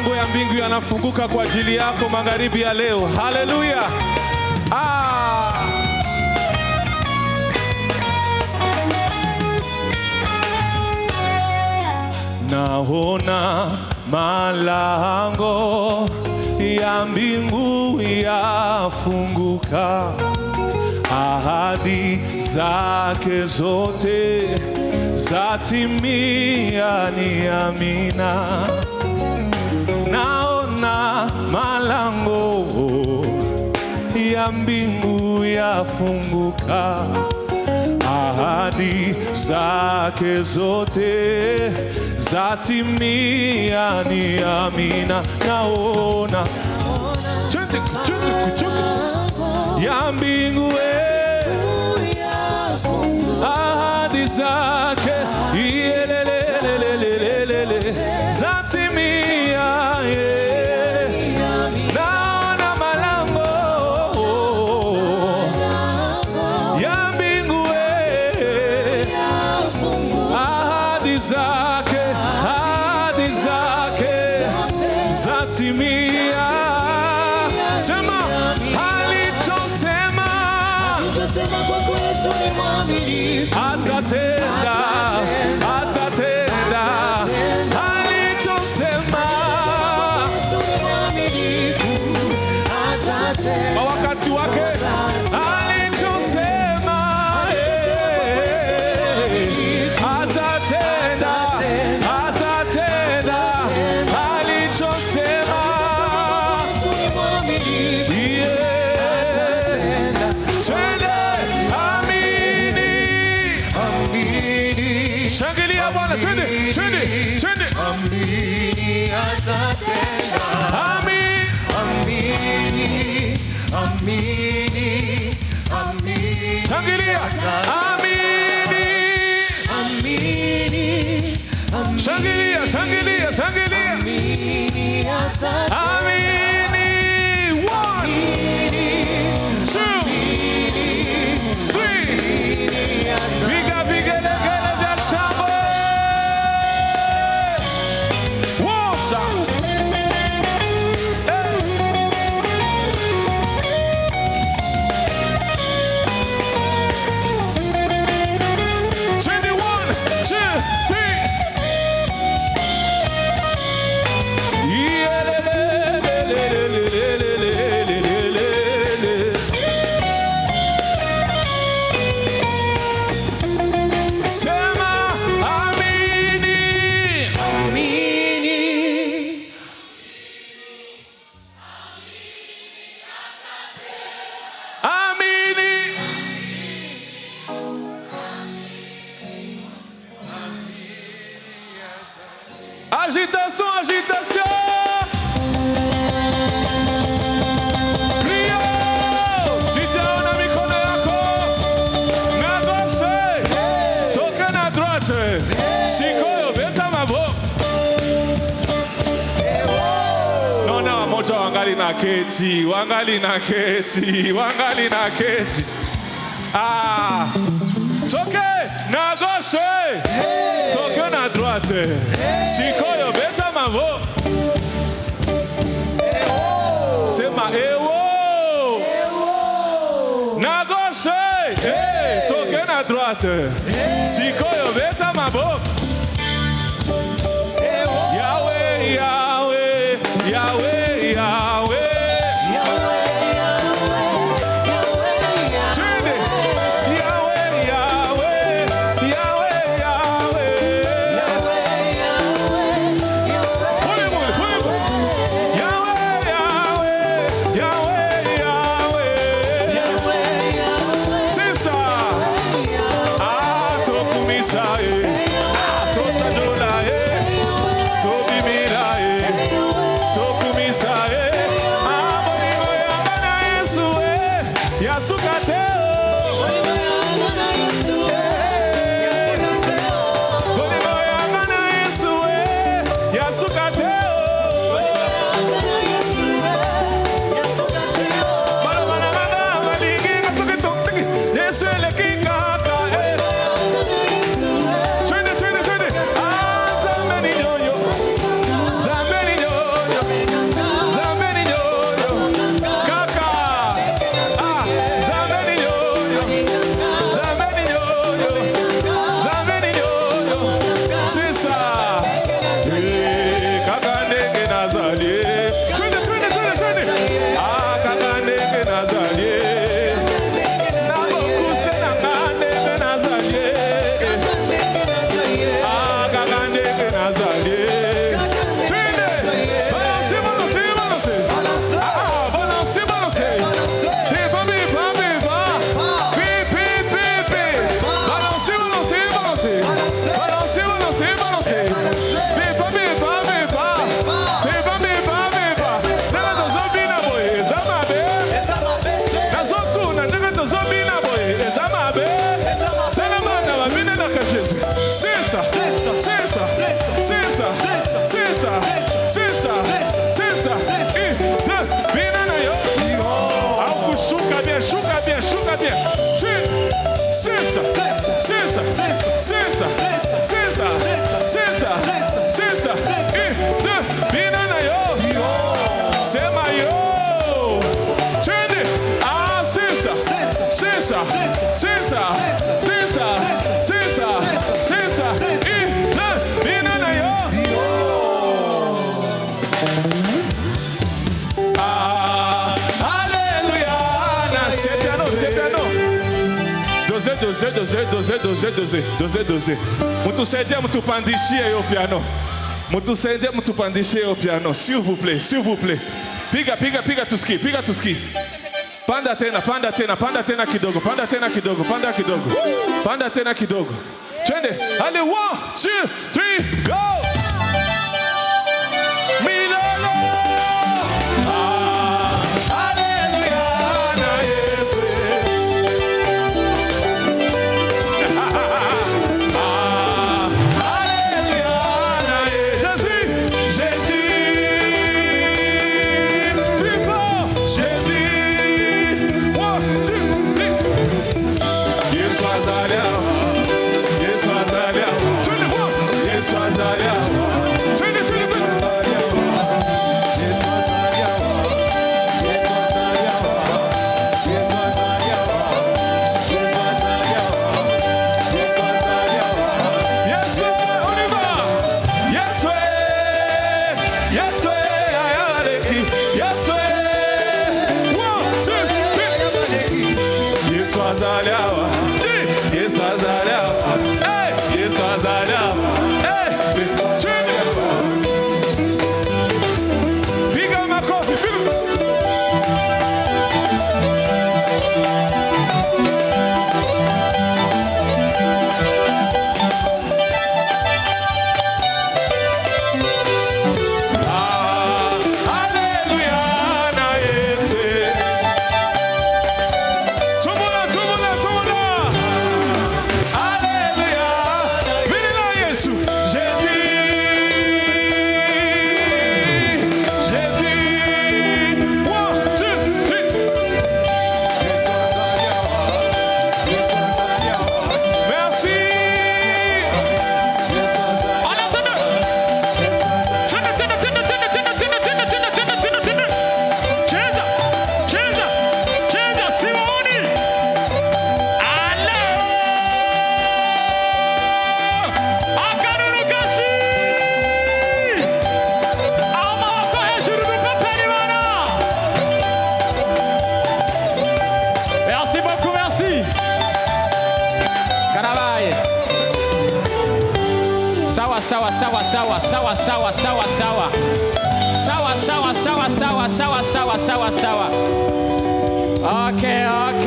Malango ya mbingu yanafunguka kwa ajili yako magharibi ya leo. Haleluya. Naona malango ya mbingu yafunguka, ahadi zake zote zatimia, ni amina. Naona malango ya mbingu yafunguka, ahadi zake zote zatimia, ni amina. Naona ya mbingu ahadi zake zatimia, naona malango ya mbingu ahadi zake zatimia. Sema alichosema kwako Yesu ni mwaminifu, atatenda. Alichosema kwa wakati wake, alichosema atatenda. Alichosema shangilia Bwana, twende. Amini atatenda. Amini. Shangilia. Amini. Shangilia. Amini atatenda. Amini. 1, 2, 3. Piga vigelegele vya shangwe. Wosa. Agitation. Crio. Sijaona mikono yako. Na gauche. Toka na droite. Sikoyo beta mabo. Nona moja wangali na keti. Toke na gauche. Toka na droite. Sikoyo beta mavo. Sema ewo. Na gauche. Toke na droite. Sikoyo beta mavo. Yahweh. c'est ça, c'est ça, c'est ça, c'est ça. Doze. Mutusaidie mtupandishie hiyo piano. Mutusaidie mtupandishie hiyo piano. S'il vous plaît. Piga tuski. Panda tena kidogo. Panda tena kidogo. Twende. Allez, 1, 2, 3, go! Sawa. Okay.